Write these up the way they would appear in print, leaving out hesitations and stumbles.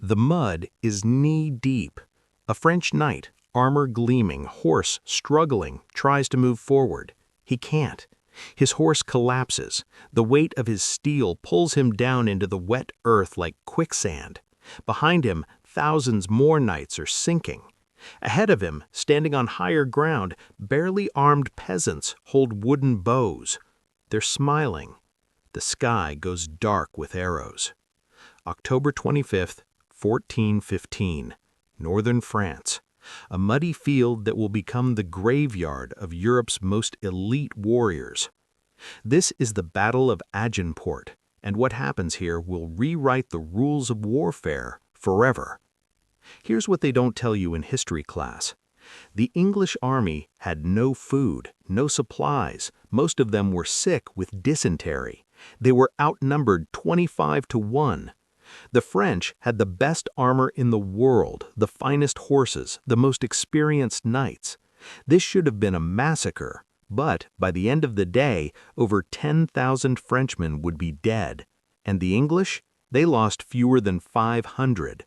The mud is knee-deep. A French knight, armor gleaming, horse struggling, tries to move forward. He can't. His horse collapses. The weight of his steel pulls him down into the wet earth like quicksand. Behind him, thousands more knights are sinking. Ahead of him, standing on higher ground, barely armed peasants hold wooden bows. They're smiling. The sky goes dark with arrows. October 25th, 1415, northern France. A muddy field that will become the graveyard of Europe's most elite warriors. This is the Battle of Agincourt, and what happens here will rewrite the rules of warfare forever. Here's what they don't tell you in history class. The English army had no food, no supplies. Most of them were sick with dysentery. They were outnumbered 25-1. The French had the best armor in the world, the finest horses, the most experienced knights. This should have been a massacre, but by the end of the day, over 10,000 Frenchmen would be dead. And the English? They lost fewer than 500.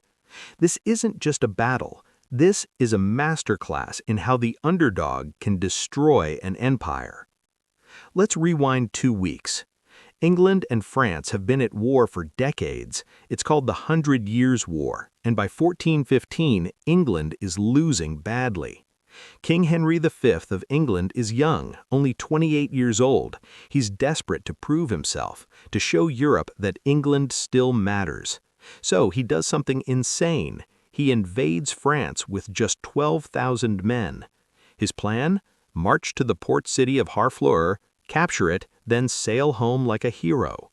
This isn't just a battle. This is a masterclass in how the underdog can destroy an empire. Let's rewind 2 weeks. England and France have been at war for decades. It's called the 100 Years' War, and by 1415, England is losing badly. King Henry V of England is young, only 28 years old. He's desperate to prove himself, to show Europe that England still matters. So he does something insane. He invades France with just 12,000 men. His plan? March to the port city of Harfleur, capture it, then sail home like a hero.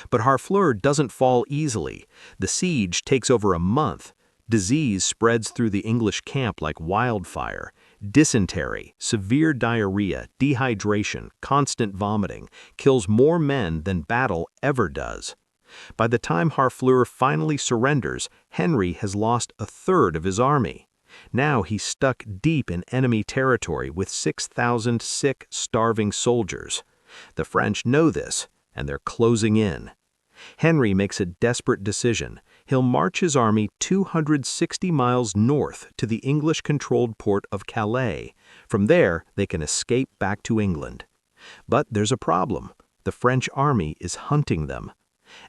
But Harfleur doesn't fall easily. The siege takes over a month. Disease spreads through the English camp like wildfire. Dysentery, severe diarrhea, dehydration, constant vomiting kills more men than battle ever does. By the time Harfleur finally surrenders, Henry has lost a third of his army. Now he's stuck deep in enemy territory with 6,000 sick, starving soldiers. The French know this, and they're closing in. Henry makes a desperate decision. He'll march his army 260 miles north to the English-controlled port of Calais. From there, they can escape back to England. But there's a problem. The French army is hunting them.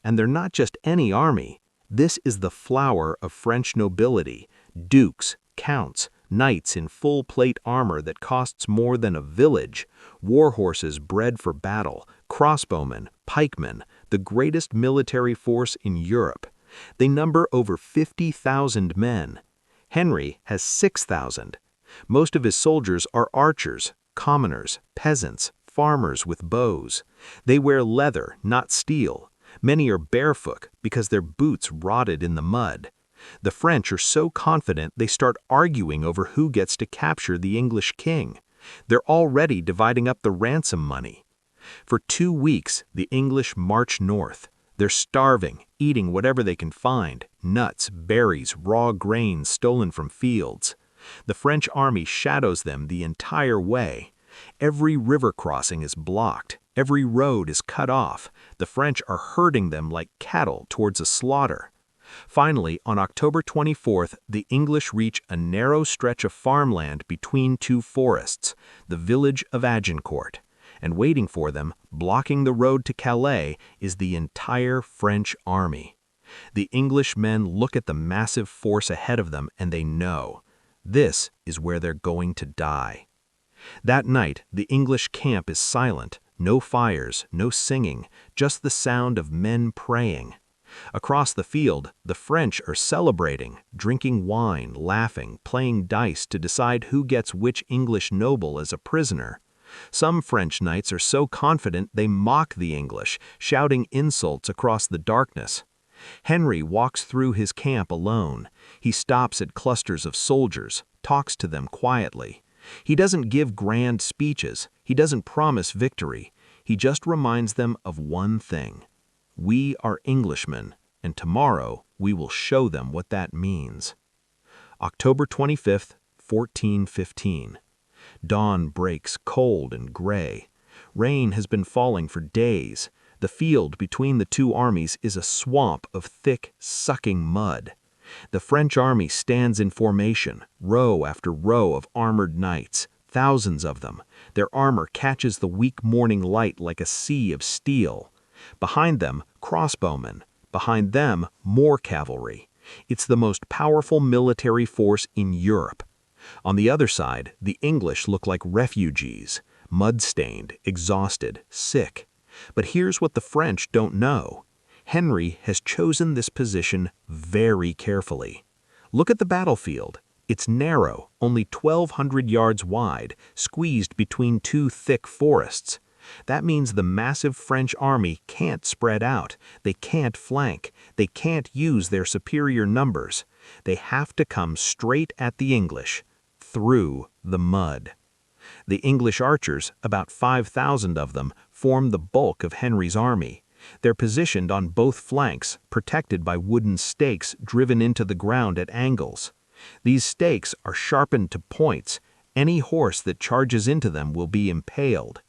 And they're not just any army. This is the flower of French nobility, dukes, counts, knights in full plate armor that costs more than a village, war horses bred for battle, crossbowmen, pikemen, the greatest military force in Europe. They number over 50,000 men. Henry has 6,000. Most of his soldiers are archers, commoners, peasants, farmers with bows. They wear leather, not steel. Many are barefoot because their boots rotted in the mud. The French are so confident they start arguing over who gets to capture the English king. They're already dividing up the ransom money. For 2 weeks, the English march north. They're starving, eating whatever they can find, nuts, berries, raw grains stolen from fields. The French army shadows them the entire way. Every river crossing is blocked. Every road is cut off. The French are herding them like cattle towards a slaughter. Finally, on October 24th, the English reach a narrow stretch of farmland between 2 forests, the village of Agincourt. And waiting for them, blocking the road to Calais, is the entire French army. The English men look at the massive force ahead of them and they know, this is where they're going to die. That night, the English camp is silent, no fires, no singing, just the sound of men praying. Across the field, the French are celebrating, drinking wine, laughing, playing dice to decide who gets which English noble as a prisoner. Some French knights are so confident they mock the English, shouting insults across the darkness. Henry walks through his camp alone. He stops at clusters of soldiers, talks to them quietly. He doesn't give grand speeches. He doesn't promise victory. He just reminds them of one thing. We are Englishmen, and tomorrow we will show them what that means. October 25th, 1415. Dawn breaks cold and gray. Rain has been falling for days. The field between the 2 armies is a swamp of thick, sucking mud. The French army stands in formation, row after row of armored knights, thousands of them. Their armor catches the weak morning light like a sea of steel. Behind them, crossbowmen. Behind them, more cavalry. It's the most powerful military force in Europe. On the other side, the English look like refugees, mud-stained, exhausted, sick. But here's what the French don't know. Henry has chosen this position very carefully. Look at the battlefield. It's narrow, only 1,200 yards wide, squeezed between two thick forests. That means the massive French army can't spread out, they can't flank, they can't use their superior numbers. They have to come straight at the English, through the mud. The English archers, about 5,000 of them, form the bulk of Henry's army. They're positioned on both flanks, protected by wooden stakes driven into the ground at angles. These stakes are sharpened to points. Any horse that charges into them will be impaled.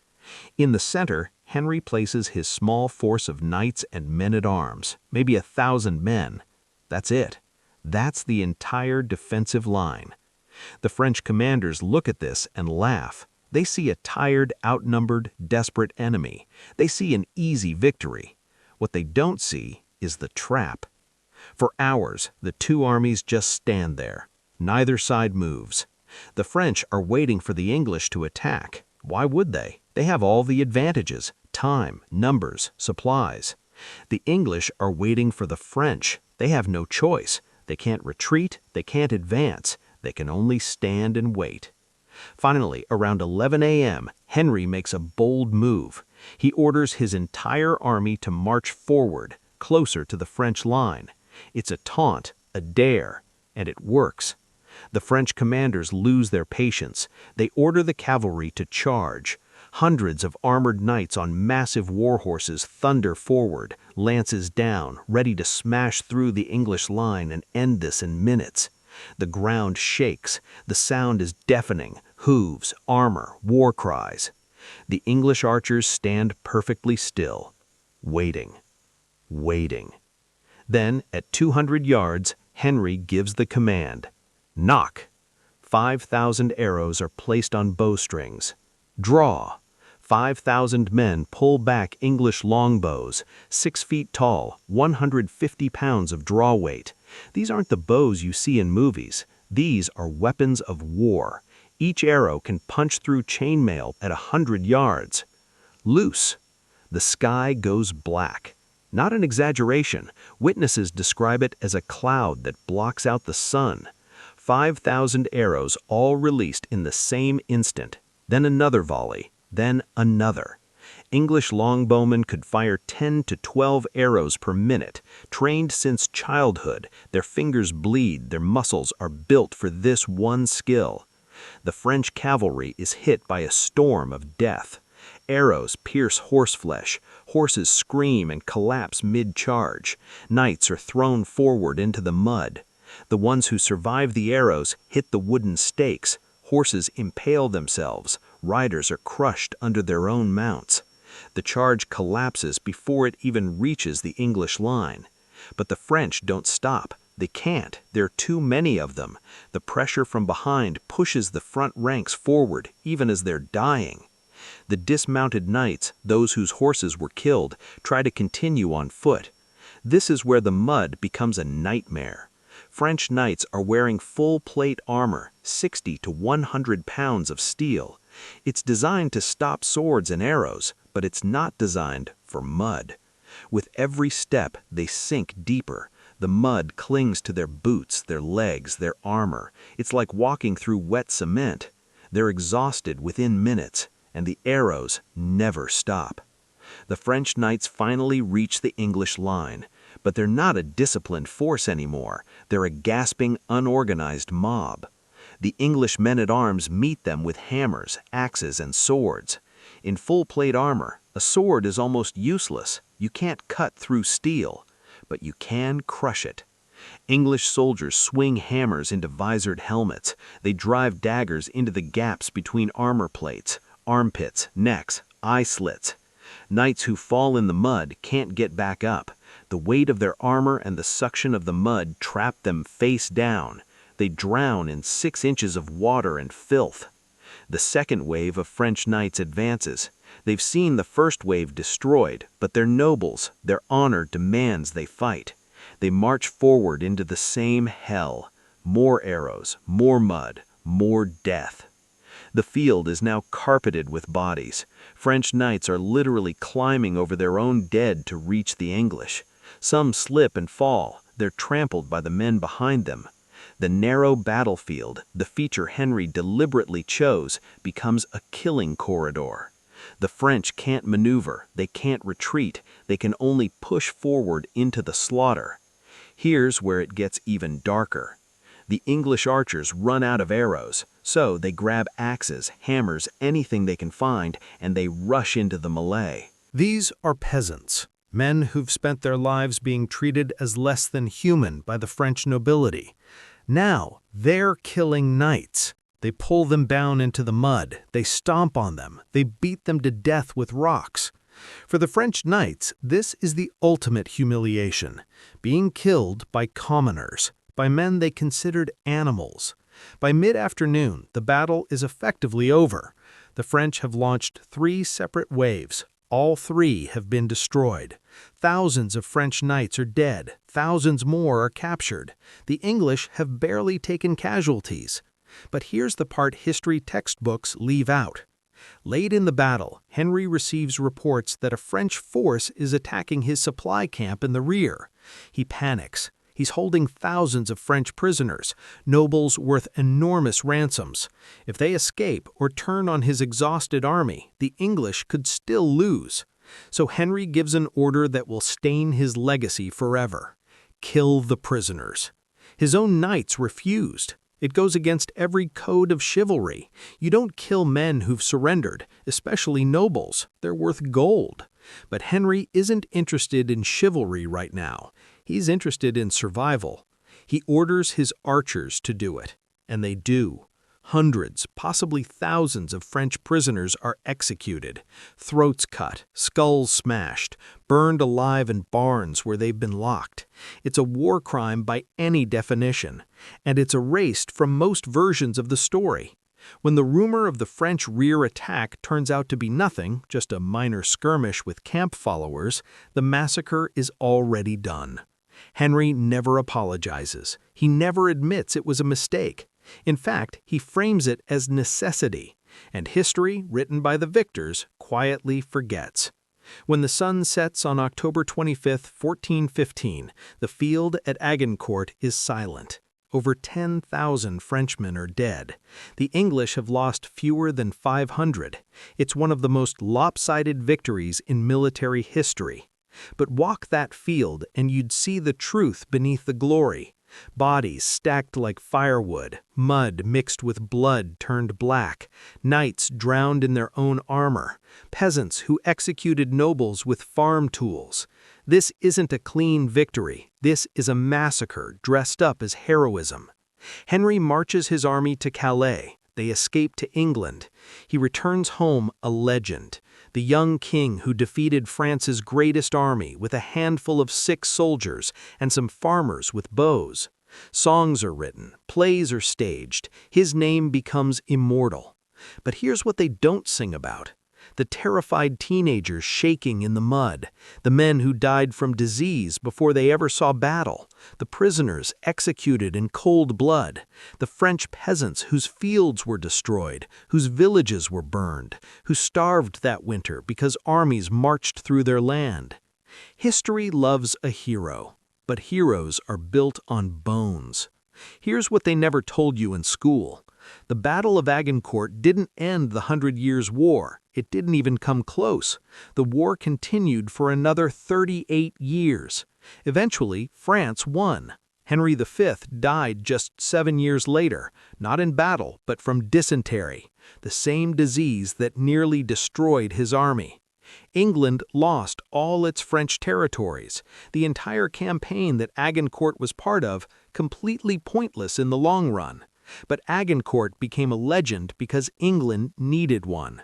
In the center, Henry places his small force of knights and men-at-arms, maybe 1,000 men. That's it. That's the entire defensive line. The French commanders look at this and laugh. They see a tired, outnumbered, desperate enemy. They see an easy victory. What they don't see is the trap. For hours, the two armies just stand there. Neither side moves. The French are waiting for the English to attack. Why would they? They have all the advantages: time, numbers, supplies. The English are waiting for the French. They have no choice. They can't retreat, they can't advance. They can only stand and wait. Finally, around 11 a.m., Henry makes a bold move. He orders his entire army to march forward, closer to the French line. It's a taunt, a dare, and it works. The French commanders lose their patience. They order the cavalry to charge. Hundreds of armored knights on massive war horses thunder forward, lances down, ready to smash through the English line and end this in minutes. The ground shakes. The sound is deafening. Hooves, armor, war cries. The English archers stand perfectly still, waiting, waiting. Then, at 200 yards, Henry gives the command. Knock! 5,000 arrows are placed on bowstrings. Draw! 5,000 men pull back English longbows, 6 feet tall, 150 pounds of draw weight. These aren't the bows you see in movies. These are weapons of war. Each arrow can punch through chainmail at 100 yards. Loose. The sky goes black. Not an exaggeration. Witnesses describe it as a cloud that blocks out the sun. 5,000 arrows all released in the same instant. Then another volley. Then another. English longbowmen could fire 10 to 12 arrows per minute. Trained since childhood, their fingers bleed, their muscles are built for this one skill. The French cavalry is hit by a storm of death. Arrows pierce horseflesh. Horses scream and collapse mid-charge. Knights are thrown forward into the mud. The ones who survive the arrows hit the wooden stakes. Horses impale themselves. Riders are crushed under their own mounts. The charge collapses before it even reaches the English line. But the French don't stop. They can't. There are too many of them. The pressure from behind pushes the front ranks forward, even as they're dying. The dismounted knights, those whose horses were killed, try to continue on foot. This is where the mud becomes a nightmare. French knights are wearing full-plate armor, 60 to 100 pounds of steel. It's designed to stop swords and arrows, but it's not designed for mud. With every step, they sink deeper. The mud clings to their boots, their legs, their armor. It's like walking through wet cement. They're exhausted within minutes, and the arrows never stop. The French knights finally reach the English line, but they're not a disciplined force anymore. They're a gasping, unorganized mob. The English men-at-arms meet them with hammers, axes, and swords. In full-plate armor, a sword is almost useless. You can't cut through steel, but you can crush it. English soldiers swing hammers into visored helmets. They drive daggers into the gaps between armor plates, armpits, necks, eye slits. Knights who fall in the mud can't get back up. The weight of their armor and the suction of the mud trap them face down. They drown in 6 inches of water and filth. The second wave of French knights advances. They've seen the first wave destroyed, but they're nobles. Their honor demands they fight. They march forward into the same hell. More arrows, more mud, more death. The field is now carpeted with bodies. French knights are literally climbing over their own dead to reach the English. Some slip and fall. They're trampled by the men behind them. The narrow battlefield, the feature Henry deliberately chose, becomes a killing corridor. The French can't maneuver, they can't retreat, they can only push forward into the slaughter. Here's where it gets even darker. The English archers run out of arrows, so they grab axes, hammers, anything they can find, and they rush into the melee. These are peasants, men who've spent their lives being treated as less than human by the French nobility. Now, they're killing knights. They pull them down into the mud, they stomp on them, they beat them to death with rocks. For the French knights, this is the ultimate humiliation, being killed by commoners, by men they considered animals. By mid-afternoon, the battle is effectively over. The French have launched 3 separate waves. All 3 have been destroyed. Thousands of French knights are dead. Thousands more are captured. The English have barely taken casualties. But here's the part history textbooks leave out. Late in the battle, Henry receives reports that a French force is attacking his supply camp in the rear. He panics. He's holding thousands of French prisoners, nobles worth enormous ransoms. If they escape or turn on his exhausted army, the English could still lose. So Henry gives an order that will stain his legacy forever. Kill the prisoners. His own knights refused. It goes against every code of chivalry. You don't kill men who've surrendered, especially nobles. They're worth gold. But Henry isn't interested in chivalry right now. He's interested in survival. He orders his archers to do it, and they do. Hundreds, possibly thousands of French prisoners are executed, throats cut, skulls smashed, burned alive in barns where they've been locked. It's a war crime by any definition, and it's erased from most versions of the story. When the rumor of the French rear attack turns out to be nothing, just a minor skirmish with camp followers, the massacre is already done. Henry never apologizes. He never admits it was a mistake. In fact, he frames it as necessity, and history, written by the victors, quietly forgets. When the sun sets on October 25, 1415, the field at Agincourt is silent. Over 10,000 Frenchmen are dead. The English have lost fewer than 500. It's one of the most lopsided victories in military history. But walk that field and you'd see the truth beneath the glory. Bodies stacked like firewood, mud mixed with blood turned black, knights drowned in their own armor, peasants who executed nobles with farm tools. This isn't a clean victory. This is a massacre dressed up as heroism. Henry marches his army to Calais. They escape to England. He returns home a legend, the young king who defeated France's greatest army with a handful of sick soldiers and some farmers with bows. Songs are written, plays are staged. His name becomes immortal. But here's what they don't sing about. The terrified teenagers shaking in the mud, the men who died from disease before they ever saw battle, the prisoners executed in cold blood, the French peasants whose fields were destroyed, whose villages were burned, who starved that winter because armies marched through their land. History loves a hero, but heroes are built on bones. Here's what they never told you in school. The Battle of Agincourt didn't end the 100 Years' War. It didn't even come close. The war continued for another 38 years. Eventually, France won. Henry V died just 7 years later, not in battle, but from dysentery, the same disease that nearly destroyed his army. England lost all its French territories. The entire campaign that Agincourt was part of, completely pointless in the long run. But Agincourt became a legend because England needed one.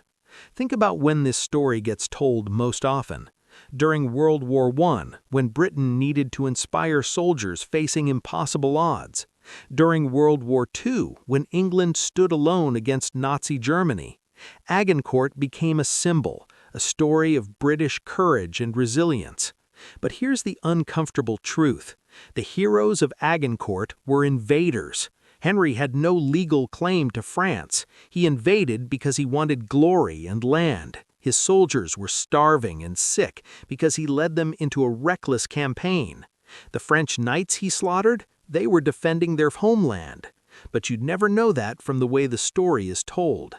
Think about when this story gets told most often. During World War I, when Britain needed to inspire soldiers facing impossible odds. During World War II, when England stood alone against Nazi Germany. Agincourt became a symbol, a story of British courage and resilience. But here's the uncomfortable truth. The heroes of Agincourt were invaders. Henry had no legal claim to France. He invaded because he wanted glory and land. His soldiers were starving and sick because he led them into a reckless campaign. The French knights he slaughtered, they were defending their homeland. But you'd never know that from the way the story is told.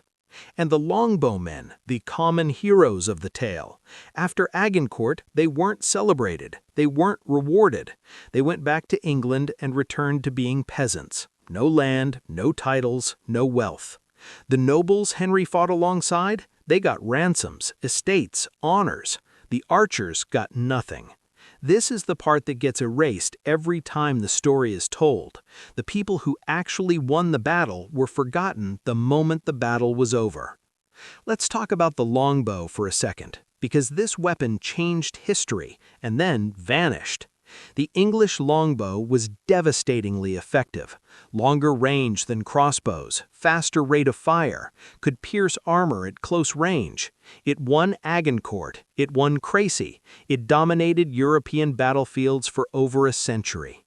And the longbowmen, the common heroes of the tale. After Agincourt, they weren't celebrated. They weren't rewarded. They went back to England and returned to being peasants. No land, no titles, no wealth. The nobles Henry fought alongside, they got ransoms, estates, honors. The archers got nothing. This is the part that gets erased every time the story is told. The people who actually won the battle were forgotten the moment the battle was over. Let's talk about the longbow for a second, because this weapon changed history and then vanished. The English longbow was devastatingly effective. Longer range than crossbows, faster rate of fire, could pierce armor at close range. It won Agincourt, it won Crécy, it dominated European battlefields for over a century.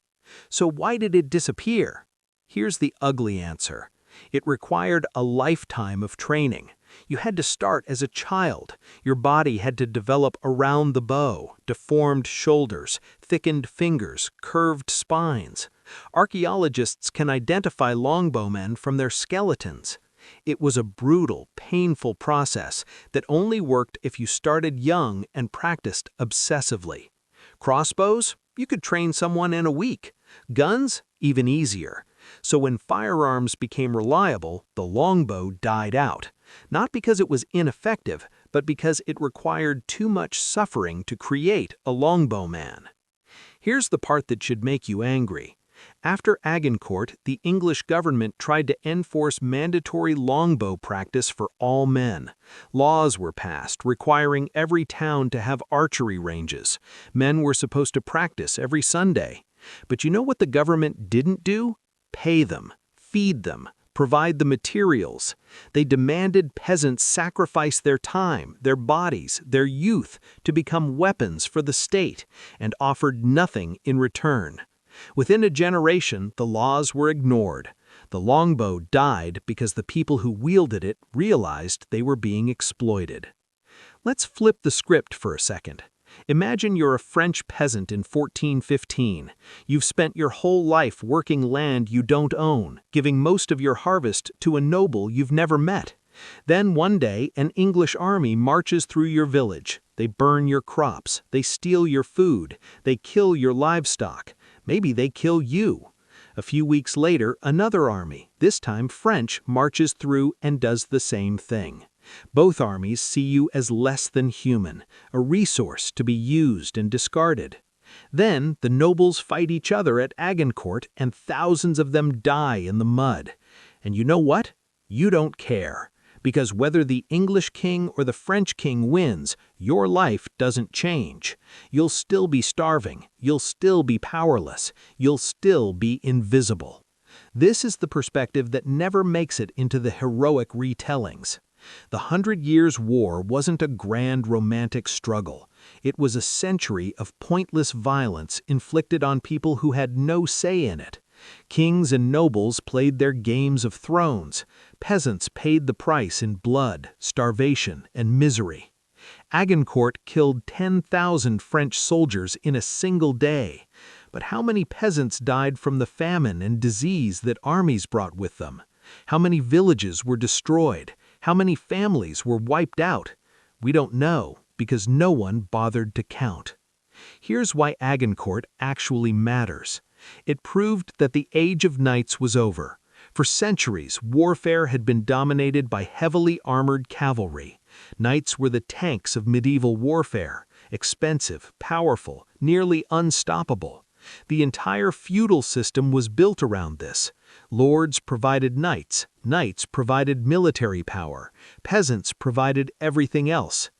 So why did it disappear? Here's the ugly answer. It required a lifetime of training. You had to start as a child. Your body had to develop around the bow, deformed shoulders, thickened fingers, curved spines. Archaeologists can identify longbowmen from their skeletons. It was a brutal, painful process that only worked if you started young and practiced obsessively. Crossbows? You could train someone in a week. Guns? Even easier. So when firearms became reliable, the longbow died out. Not because it was ineffective, but because it required too much suffering to create a longbowman. Here's the part that should make you angry. After Agincourt, the English government tried to enforce mandatory longbow practice for all men. Laws were passed requiring every town to have archery ranges. Men were supposed to practice every Sunday. But you know what the government didn't do? Pay them, feed them, provide the materials. They demanded peasants sacrifice their time, their bodies, their youth to become weapons for the state, and offered nothing in return. Within a generation, the laws were ignored. The longbow died because the people who wielded it realized they were being exploited. Let's flip the script for a second. Imagine you're a French peasant in 1415. You've spent your whole life working land you don't own, giving most of your harvest to a noble you've never met. Then one day, an English army marches through your village. They burn your crops, they steal your food, they kill your livestock. Maybe they kill you. A few weeks later, another army, this time French, marches through and does the same thing. Both armies see you as less than human, a resource to be used and discarded. Then the nobles fight each other at Agincourt and thousands of them die in the mud. And you know what? You don't care. Because whether the English king or the French king wins, your life doesn't change. You'll still be starving, you'll still be powerless, you'll still be invisible. This is the perspective that never makes it into the heroic retellings. The 100 Years' War wasn't a grand romantic struggle. It was a century of pointless violence inflicted on people who had no say in it. Kings and nobles played their games of thrones. Peasants paid the price in blood, starvation, and misery. Agincourt killed 10,000 French soldiers in a single day. But how many peasants died from the famine and disease that armies brought with them? How many villages were destroyed? How many families were wiped out? We don't know, because no one bothered to count. Here's why Agincourt actually matters. It proved that the age of knights was over. For centuries, warfare had been dominated by heavily armored cavalry. Knights were the tanks of medieval warfare, expensive, powerful, nearly unstoppable. The entire feudal system was built around this. Lords provided knights, knights provided military power, peasants provided everything else.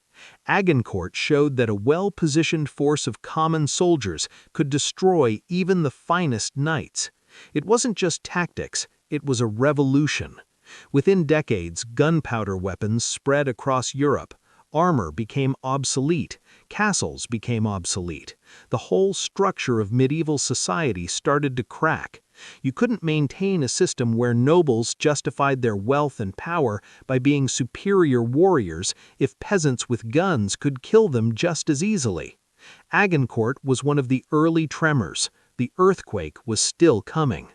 Agincourt showed that a well-positioned force of common soldiers could destroy even the finest knights. It wasn't just tactics, it was a revolution. Within decades, gunpowder weapons spread across Europe. Armor became obsolete, castles became obsolete. The whole structure of medieval society started to crack. You couldn't maintain a system where nobles justified their wealth and power by being superior warriors if peasants with guns could kill them just as easily. Agincourt was one of the early tremors. The earthquake was still coming.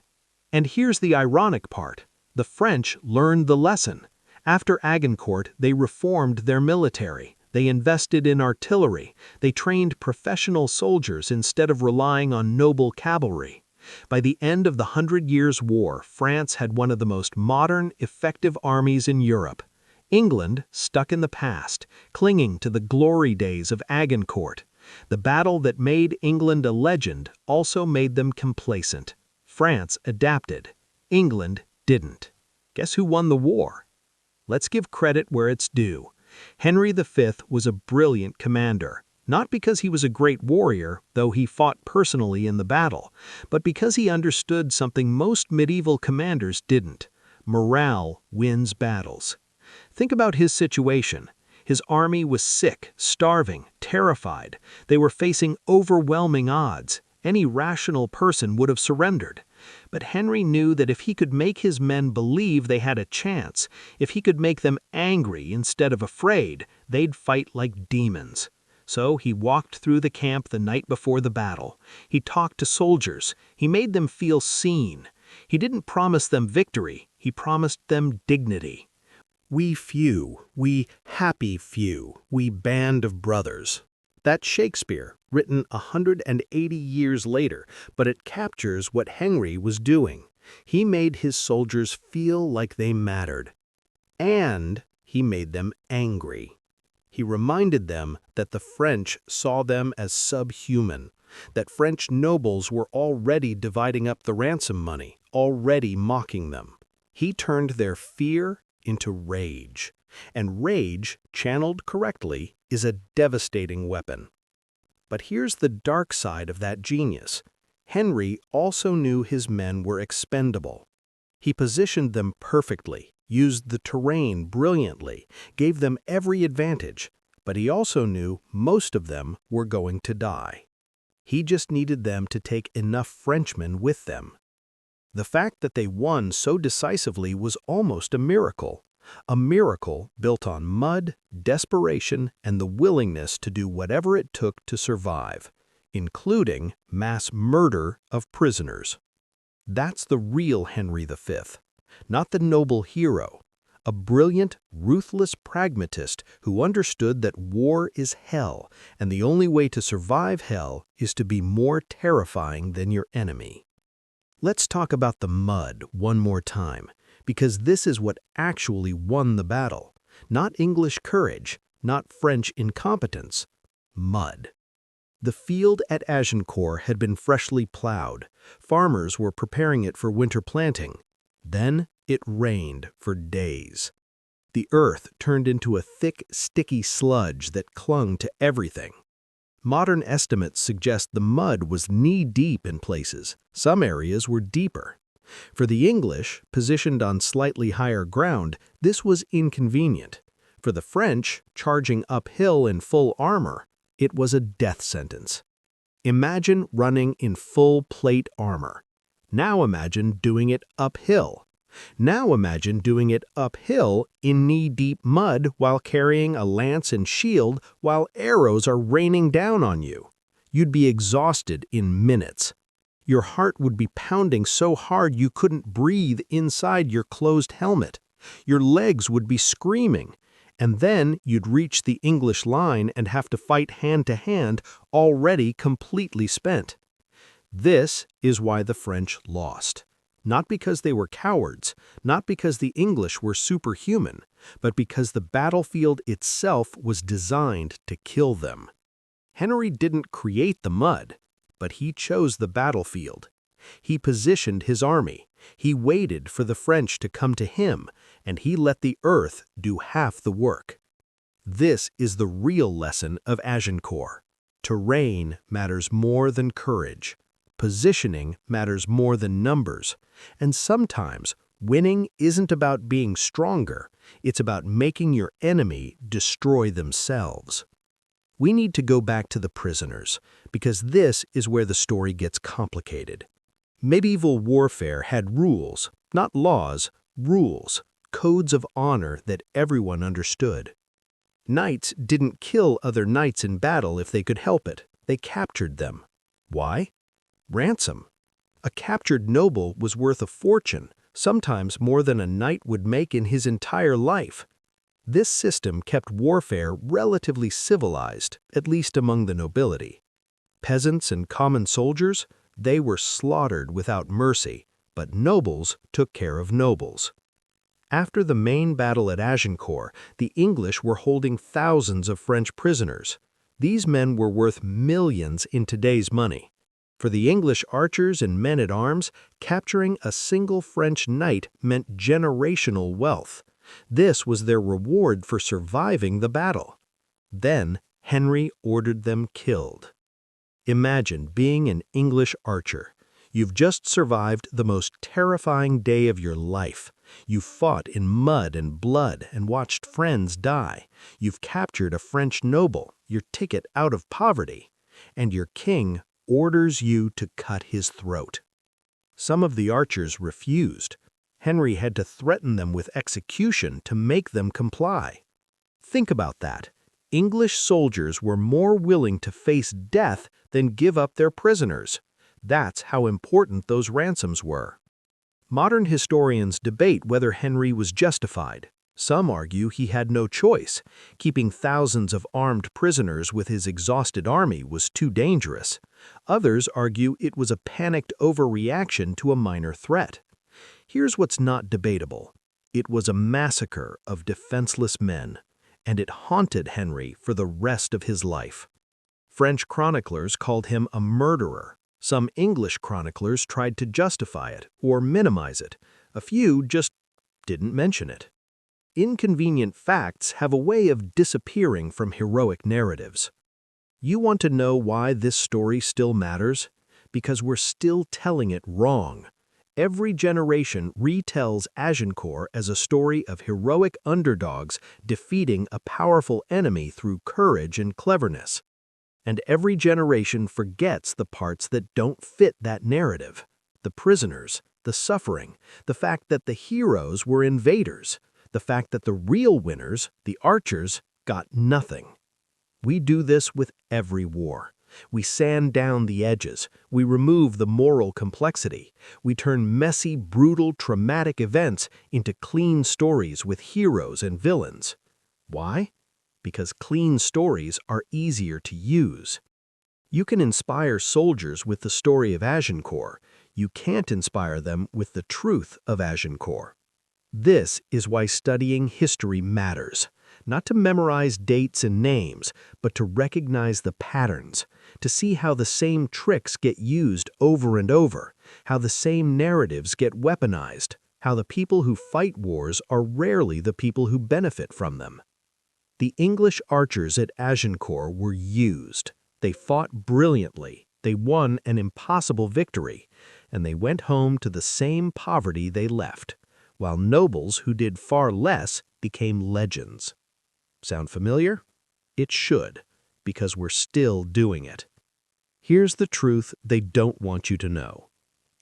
And here's the ironic part. The French learned the lesson. After Agincourt, they reformed their military. They invested in artillery. They trained professional soldiers instead of relying on noble cavalry. By the end of the Hundred Years' War, France had one of the most modern, effective armies in Europe. England, stuck in the past, clinging to the glory days of Agincourt. The battle that made England a legend also made them complacent. France adapted. England didn't. Guess who won the war? Let's give credit where it's due. Henry V was a brilliant commander, not because he was a great warrior, though he fought personally in the battle, but because he understood something most medieval commanders didn't. Morale wins battles. Think about his situation. His army was sick, starving, terrified. They were facing overwhelming odds. Any rational person would have surrendered. But Henry knew that if he could make his men believe they had a chance, if he could make them angry instead of afraid, they'd fight like demons. So he walked through the camp the night before the battle. He talked to soldiers. He made them feel seen. He didn't promise them victory. He promised them dignity. We few, we happy few, we band of brothers. That's Shakespeare, written 180 years later, but it captures what Henry was doing. He made his soldiers feel like they mattered. And he made them angry. He reminded them that the French saw them as subhuman, that French nobles were already dividing up the ransom money, already mocking them. He turned their fear into rage. And rage, channeled correctly, is a devastating weapon. But here's the dark side of that genius. Henry also knew his men were expendable. He positioned them perfectly, used the terrain brilliantly, gave them every advantage, but he also knew most of them were going to die. He just needed them to take enough Frenchmen with them. The fact that they won so decisively was almost a miracle built on mud, desperation, and the willingness to do whatever it took to survive, including mass murder of prisoners. That's the real Henry V, not the noble hero, a brilliant, ruthless pragmatist who understood that war is hell, and the only way to survive hell is to be more terrifying than your enemy. Let's talk about the mud one more time, because this is what actually won the battle. Not English courage, not French incompetence. Mud. The field at Agincourt had been freshly plowed. Farmers were preparing it for winter planting. Then it rained for days. The earth turned into a thick, sticky sludge that clung to everything. Modern estimates suggest the mud was knee-deep in places. Some areas were deeper. For the English, positioned on slightly higher ground, this was inconvenient. For the French, charging uphill in full armor, it was a death sentence. Imagine running in full plate armor. Now imagine doing it uphill. Now imagine doing it uphill in knee-deep mud while carrying a lance and shield while arrows are raining down on you. You'd be exhausted in minutes. Your heart would be pounding so hard you couldn't breathe inside your closed helmet. Your legs would be screaming. And then you'd reach the English line and have to fight hand to hand, already completely spent. This is why the French lost. Not because they were cowards, not because the English were superhuman, but because the battlefield itself was designed to kill them. Henry didn't create the mud, but he chose the battlefield. He positioned his army. He waited for the French to come to him, and he let the earth do half the work. This is the real lesson of Agincourt. Terrain matters more than courage. Positioning matters more than numbers. And sometimes, winning isn't about being stronger, it's about making your enemy destroy themselves. We need to go back to the prisoners, because this is where the story gets complicated. Medieval warfare had rules, not laws, rules, codes of honor that everyone understood. Knights didn't kill other knights in battle if they could help it. They captured them. Why? Ransom. A captured noble was worth a fortune, sometimes more than a knight would make in his entire life. This system kept warfare relatively civilized, at least among the nobility. Peasants and common soldiers, they were slaughtered without mercy, but nobles took care of nobles. After the main battle at Agincourt, the English were holding thousands of French prisoners. These men were worth millions in today's money. For the English archers and men-at-arms, capturing a single French knight meant generational wealth. This was their reward for surviving the battle. Then Henry ordered them killed. Imagine being an English archer. You've just survived the most terrifying day of your life. You've fought in mud and blood and watched friends die. You've captured a French noble, your ticket out of poverty. And your king orders you to cut his throat. Some of the archers refused. Henry had to threaten them with execution to make them comply. Think about that. English soldiers were more willing to face death than give up their prisoners. That's how important those ransoms were. Modern historians debate whether Henry was justified. Some argue he had no choice. Keeping thousands of armed prisoners with his exhausted army was too dangerous. Others argue it was a panicked overreaction to a minor threat. Here's what's not debatable. It was a massacre of defenseless men, and it haunted Henry for the rest of his life. French chroniclers called him a murderer. Some English chroniclers tried to justify it or minimize it. A few just didn't mention it. Inconvenient facts have a way of disappearing from heroic narratives. You want to know why this story still matters? Because we're still telling it wrong. Every generation retells Agincourt as a story of heroic underdogs defeating a powerful enemy through courage and cleverness. And every generation forgets the parts that don't fit that narrative. The prisoners, the suffering, the fact that the heroes were invaders, the fact that the real winners, the archers, got nothing. We do this with every war. We sand down the edges. We remove the moral complexity. We turn messy, brutal, traumatic events into clean stories with heroes and villains. Why? Because clean stories are easier to use. You can inspire soldiers with the story of Agincourt. You can't inspire them with the truth of Agincourt. This is why studying history matters. Not to memorize dates and names, but to recognize the patterns, to see how the same tricks get used over and over, how the same narratives get weaponized, how the people who fight wars are rarely the people who benefit from them. The English archers at Agincourt were used. They fought brilliantly, they won an impossible victory, and they went home to the same poverty they left, while nobles who did far less became legends. Sound familiar? It should, because we're still doing it. Here's the truth they don't want you to know.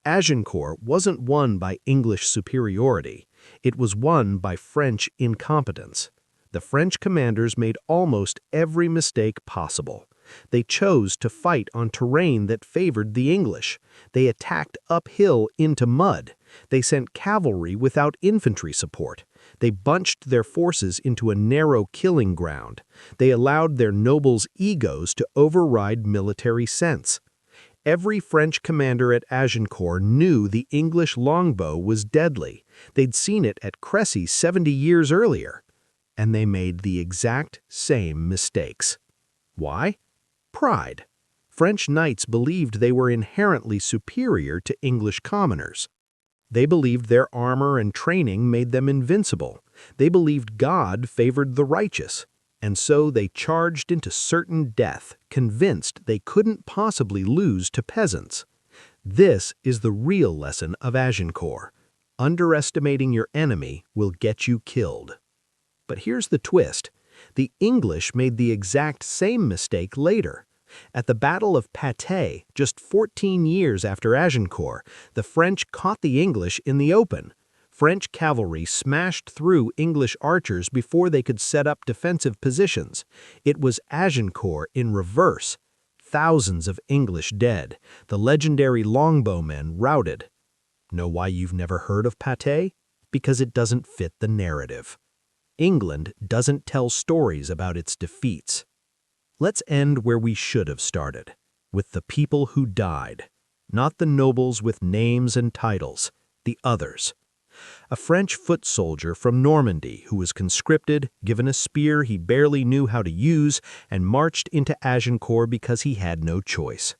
Agincourt wasn't won by English superiority. It was won by French incompetence. The French commanders made almost every mistake possible. They chose to fight on terrain that favored the English. They attacked uphill into mud. They sent cavalry without infantry support. They bunched their forces into a narrow killing ground. They allowed their nobles' egos to override military sense. Every French commander at Agincourt knew the English longbow was deadly. They'd seen it at Crécy 70 years earlier. And they made the exact same mistakes. Why? Pride. French knights believed they were inherently superior to English commoners. They believed their armor and training made them invincible. They believed God favored the righteous. And so they charged into certain death, convinced they couldn't possibly lose to peasants. This is the real lesson of Agincourt. Underestimating your enemy will get you killed. But here's the twist. The English made the exact same mistake later. At the Battle of Patay, just 14 years after Agincourt, the French caught the English in the open. French cavalry smashed through English archers before they could set up defensive positions. It was Agincourt in reverse. Thousands of English dead, the legendary longbowmen routed. Know why you've never heard of Patay? Because it doesn't fit the narrative. England doesn't tell stories about its defeats. Let's end where we should have started, with the people who died. Not the nobles with names and titles, the others. A French foot soldier from Normandy who was conscripted, given a spear he barely knew how to use, and marched into Agincourt because he had no choice.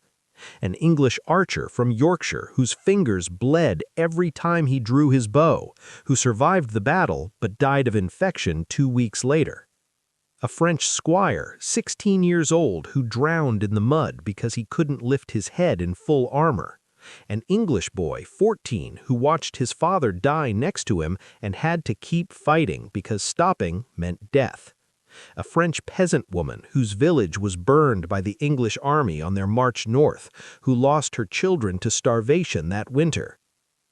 An English archer from Yorkshire whose fingers bled every time he drew his bow, who survived the battle but died of infection 2 weeks later. A French squire, 16 years old, who drowned in the mud because he couldn't lift his head in full armor. An English boy, 14, who watched his father die next to him and had to keep fighting because stopping meant death. A French peasant woman whose village was burned by the English army on their march north, who lost her children to starvation that winter.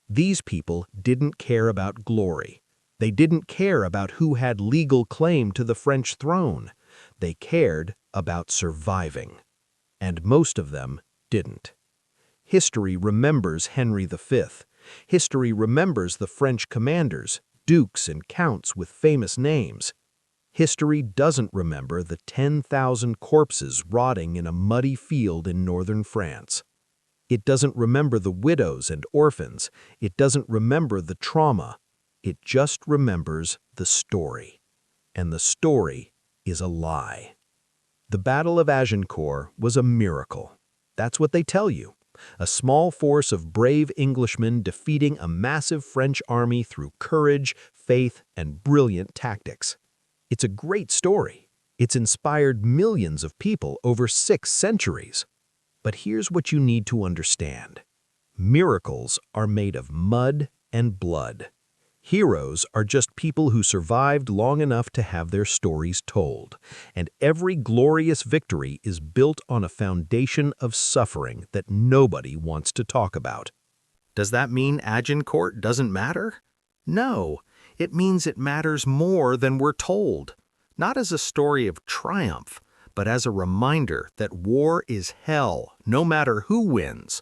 These people didn't care about glory. They didn't care about who had legal claim to the French throne. They cared about surviving. And most of them didn't. History remembers Henry V. History remembers the French commanders, dukes and counts with famous names. History doesn't remember the 10,000 corpses rotting in a muddy field in northern France. It doesn't remember the widows and orphans. It doesn't remember the trauma. It just remembers the story. And the story is a lie. The Battle of Agincourt was a miracle. That's what they tell you. A small force of brave Englishmen defeating a massive French army through courage, faith, and brilliant tactics. It's a great story. It's inspired millions of people over 6 centuries. But here's what you need to understand. Miracles are made of mud and blood. Heroes are just people who survived long enough to have their stories told, and every glorious victory is built on a foundation of suffering that nobody wants to talk about. Does that mean Agincourt doesn't matter? No, it means it matters more than we're told. Not as a story of triumph, but as a reminder that war is hell, no matter who wins.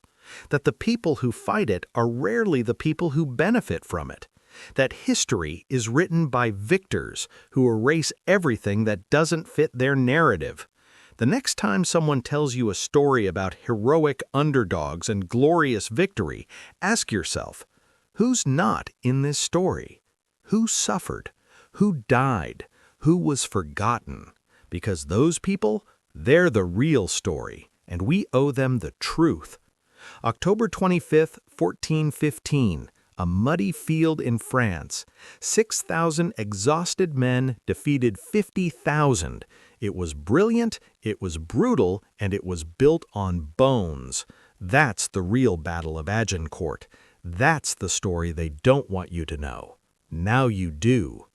That the people who fight it are rarely the people who benefit from it. That history is written by victors who erase everything that doesn't fit their narrative. The next time someone tells you a story about heroic underdogs and glorious victory, ask yourself, who's not in this story? Who suffered? Who died? Who was forgotten? Because those people, they're the real story, and we owe them the truth. October 25th, 1415. A muddy field in France. 6,000 exhausted men defeated 50,000. It was brilliant, it was brutal, and it was built on bones. That's the real Battle of Agincourt. That's the story they don't want you to know. Now you do.